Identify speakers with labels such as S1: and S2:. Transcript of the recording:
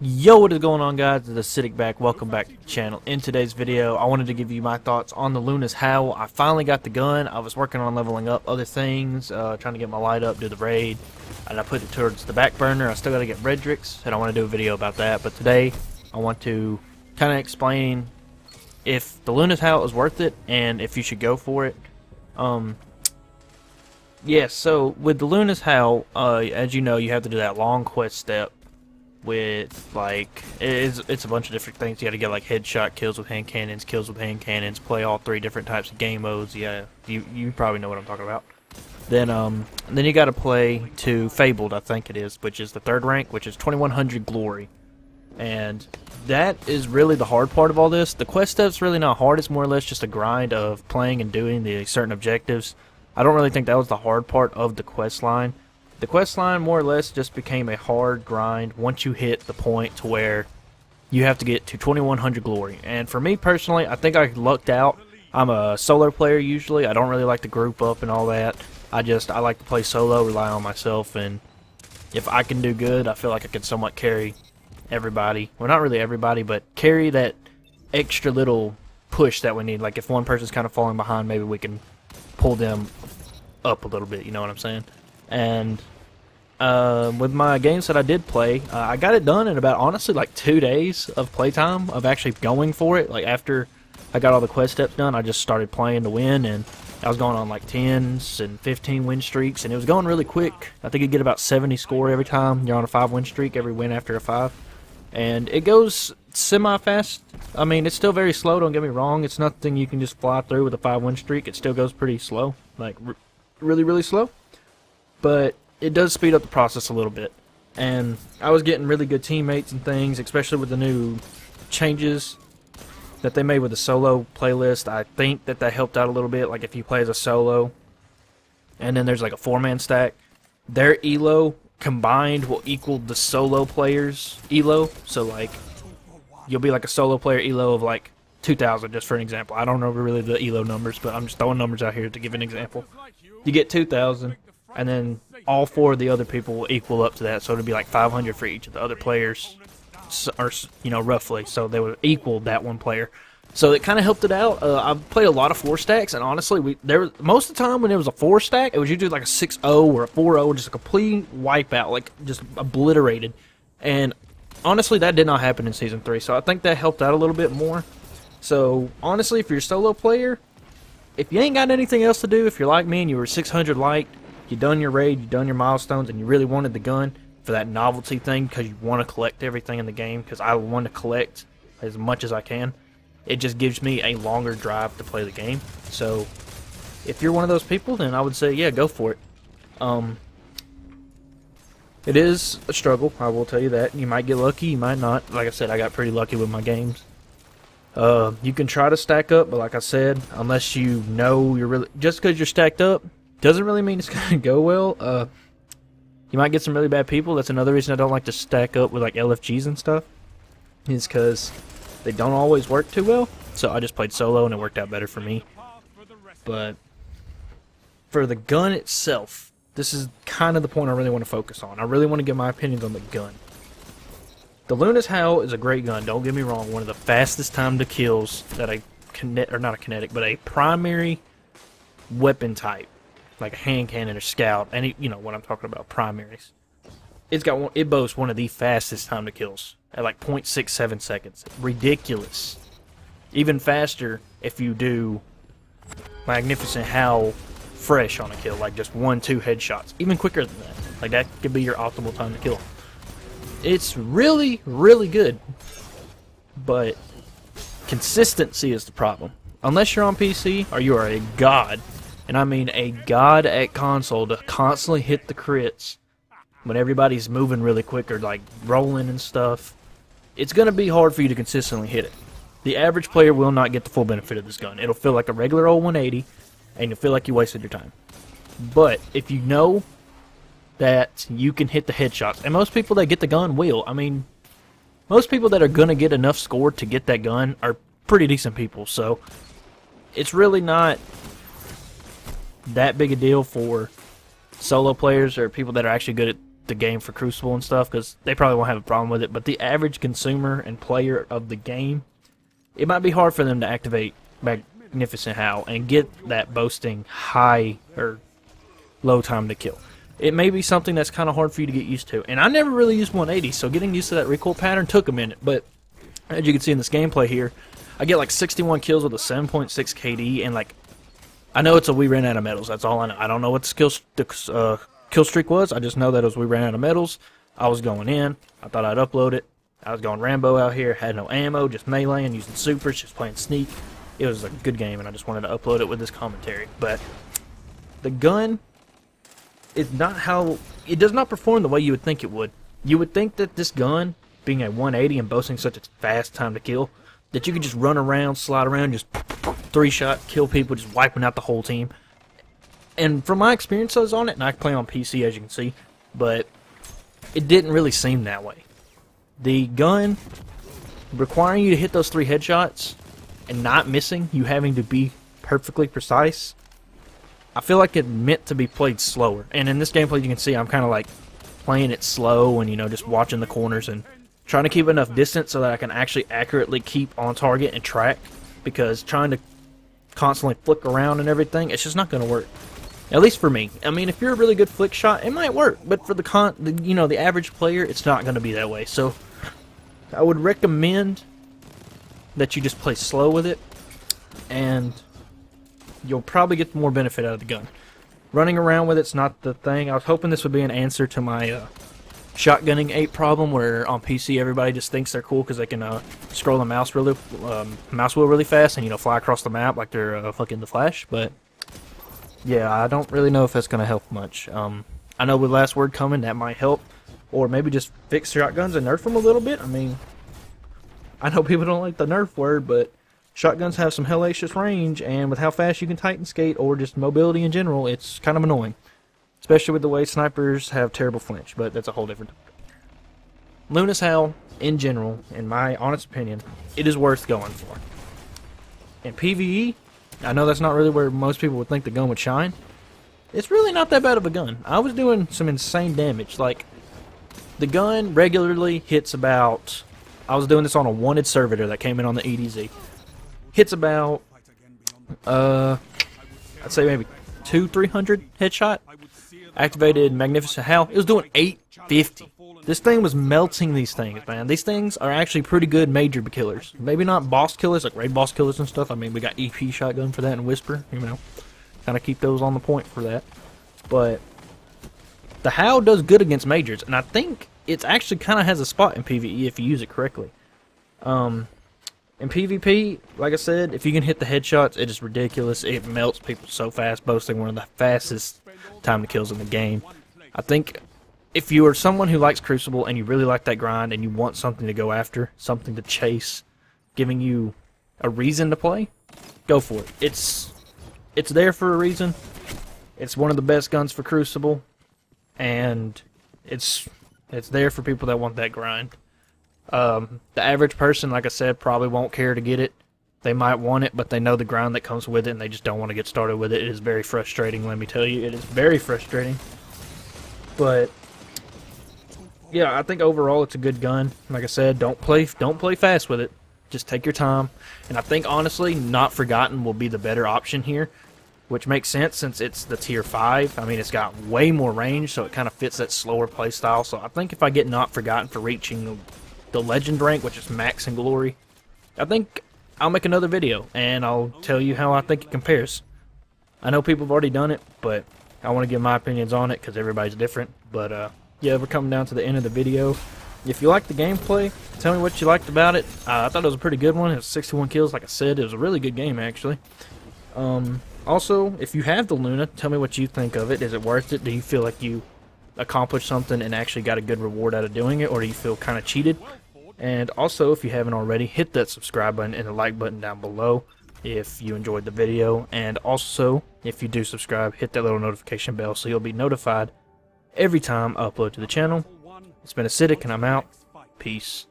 S1: Yo, what is going on, guys? It's Acidic back. Welcome back to the channel. In today's video, I wanted to give you my thoughts on the Luna's Howl. I finally got the gun. I was working on leveling up other things, trying to get my light up, do the raid, and I put it towards the back burner. I still got to get Redrix, and I want to do a video about that. But today, I want to kind of explain if the Luna's Howl is worth it, and if you should go for it. Yeah, so with the Luna's Howl, as you know, you have to do that long quest step with, like, it's a bunch of different things. You gotta get, like, headshot kills with hand cannons, play all three different types of game modes. Yeah, you probably know what I'm talking about. Then you gotta play to Fabled, I think it is, which is the third rank, which is 2100 glory. And that is really the hard part of all this. The quest step's really not hard. It's more or less just a grind of playing and doing the certain objectives. I don't really think that was the hard part of the quest line. The quest line more or less just became a hard grind once you hit the point to where you have to get to 2100 glory. And for me personally, I think I lucked out. I'm a solo player usually. I don't really like to group up and all that. I like to play solo, rely on myself, and if I can do good, I feel like I can somewhat carry everybody. Well, not really everybody, but carry that extra little push that we need. Like if one person's kind of falling behind, maybe we can pull them up a little bit, you know what I'm saying? And with my games that I did play, I got it done in about, honestly, like 2 days of playtime, of actually going for it. Like after I got all the quest steps done, I just started playing to win, and I was going on like 10s and 15 win streaks, and it was going really quick. I think you get about 70 score every time you're on a 5-win streak, every win after a 5. And it goes semi-fast. I mean, it's still very slow, don't get me wrong. It's nothing you can just fly through with a 5-win streak. It still goes pretty slow, like really, really slow. But it does speed up the process a little bit. And I was getting really good teammates and things, especially with the new changes that they made with the solo playlist. I think that helped out a little bit. Like if you play as a solo, and then there's like a 4-man stack, their elo combined will equal the solo player's elo. So like you'll be like a solo player elo of like 2,000, just for an example. I don't know really the elo numbers, but I'm just throwing numbers out here to give an example. You get 2,000, and then all 4 of the other people will equal up to that, so it'll be like 500 for each of the other players, or you know, roughly. So they would equal that one player. So it kind of helped it out. I've played a lot of 4 stacks, and honestly, most of the time when it was a 4 stack, it was usually like a 6-0 or a 4-0, or just a complete wipeout, like just obliterated. And honestly, that did not happen in Season 3, so I think that helped out a little bit more. So honestly, if you're a solo player, if you ain't got anything else to do, if you're like me and you were 600 light, you done your raid, you done your milestones, and you really wanted the gun for that novelty thing because you want to collect everything in the game, because I want to collect as much as I can, it just gives me a longer drive to play the game. So if you're one of those people, then I would say, yeah, go for it. It is a struggle, I will tell you that. You might get lucky, you might not. Like I said, I got pretty lucky with my games. You can try to stack up, but like I said, unless you know you're really, just because you're stacked up doesn't really mean it's gonna go well. You might get some really bad people. That's another reason I don't like to stack up with like LFGs and stuff, is because they don't always work too well. So I just played solo and it worked out better for me. But for the gun itself, this is kind of the point I really want to focus on. I really want to give my opinions on the gun. The Luna's Howl is a great gun, don't get me wrong. One of the fastest time to kills that not a kinetic, but a primary weapon type, like a hand cannon or scout, and you know what I'm talking about, primaries. It boasts one of the fastest time to kills at like 0.67 seconds. Ridiculous. Even faster if you do Magnificent Howl fresh on a kill, like just 1-2 headshots. Even quicker than that. Like that could be your optimal time to kill. It's really, really good, but consistency is the problem. Unless you're on PC, or you are a god, and I mean a god at console, to constantly hit the crits when everybody's moving really quick or like rolling and stuff, it's going to be hard for you to consistently hit it. The average player will not get the full benefit of this gun. It'll feel like a regular old 180, and you'll feel like you wasted your time. But if you know that you can hit the headshots, and most people that get the gun will. I mean, most people that are going to get enough score to get that gun are pretty decent people, so it's really not that big a deal for solo players or people that are actually good at the game for Crucible and stuff, because they probably won't have a problem with it, but the average consumer and player of the game, it might be hard for them to activate Magnificent Howl and get that boasting high or low time to kill. It may be something that's kind of hard for you to get used to, and I never really used 180, so getting used to that recoil pattern took a minute, but as you can see in this gameplay here, I get like 61 kills with a 7.6 KD, and like, I know it's a we ran out of medals, that's all I know. I don't know what the kill streak was, I just know that it was we ran out of medals. I was going in, I thought I'd upload it, I was going Rambo out here, had no ammo, just meleeing, using supers, just playing sneak. It was a good game, and I just wanted to upload it with this commentary. But the gun is not how, it does not perform the way you would think it would. You would think that this gun, being a 180 and boasting such a fast time to kill, that you could just run around, slide around, just 3-shot, kill people, just wiping out the whole team. And from my experiences on it, and I play on PC as you can see, but it didn't really seem that way. The gun, requiring you to hit those 3 headshots and not missing, you having to be perfectly precise, I feel like it meant to be played slower. And in this gameplay you can see I'm kind of like playing it slow and, you know, just watching the corners and trying to keep enough distance so that I can actually accurately keep on target and track, because trying to constantly flick around and everything, it's just not going to work. At least for me. I mean, if you're a really good flick shot, it might work, but for the average player, it's not going to be that way. So I would recommend that you just play slow with it, and you'll probably get more benefit out of the gun. Running around with it's not the thing. I was hoping this would be an answer to my shotgunning 8 problem, where on PC everybody just thinks they're cool because they can scroll the mouse wheel really fast and, you know, fly across the map like they're fucking the Flash. But yeah, I don't really know if that's going to help much. I know with Last Word coming, that might help. Or maybe just fix shotguns and nerf them a little bit. I mean, I know people don't like the nerf word, but shotguns have some hellacious range, and with how fast you can Titan skate, or just mobility in general, it's kind of annoying. Especially with the way snipers have terrible flinch, but that's a whole different topic. Luna's Howl, in general, in my honest opinion, it is worth going for. In PvE, I know that's not really where most people would think the gun would shine. It's really not that bad of a gun. I was doing some insane damage. Like, the gun regularly hits about, I was doing this on a wanted servitor that came in on the EDZ. Hits about, I'd say maybe 200-300 headshot. Activated Magnificent Howl. It was doing 850. This thing was melting these things, man. These things are actually pretty good major killers. Maybe not boss killers, like raid boss killers and stuff. I mean, we got EP shotgun for that and Whisper, you know. Kind of keep those on the point for that. But the Howl does good against majors, and I think it actually kind of has a spot in PvE if you use it correctly. In PvP, like I said, if you can hit the headshots, it is ridiculous. It melts people so fast, boasting one of the fastest time to kills in the game. I think if you are someone who likes Crucible and you really like that grind and you want something to go after, something to chase, giving you a reason to play, go for it. It's there for a reason. It's one of the best guns for Crucible, and it's there for people that want that grind. The average person, like I said, probably won't care to get it. They might want it, but they know the grind that comes with it, and they just don't want to get started with it. It is very frustrating, let me tell you. It is very frustrating. But yeah, I think overall it's a good gun. Like I said, don't play fast with it. Just take your time. And I think honestly, Not Forgotten will be the better option here, which makes sense since it's the tier 5. I mean, it's got way more range, so it kind of fits that slower play style. So I think if I get Not Forgotten for reaching the legend rank, which is max in glory, I think I'll make another video and I'll tell you how I think it compares. I know people have already done it, but I want to give my opinions on it because everybody's different. But yeah, we're coming down to the end of the video. If you liked the gameplay, tell me what you liked about it. I thought it was a pretty good one. It was 61 kills, like I said. It was a really good game, actually. Also, if you have the Luna, tell me what you think of it. Is it worth it? Do you feel like you accomplished something and actually got a good reward out of doing it, or do you feel kind of cheated? And also, if you haven't already, hit that subscribe button and the like button down below if you enjoyed the video. And also, if you do subscribe, hit that little notification bell so you'll be notified every time I upload to the channel. It's been Acidic, and I'm out. Peace.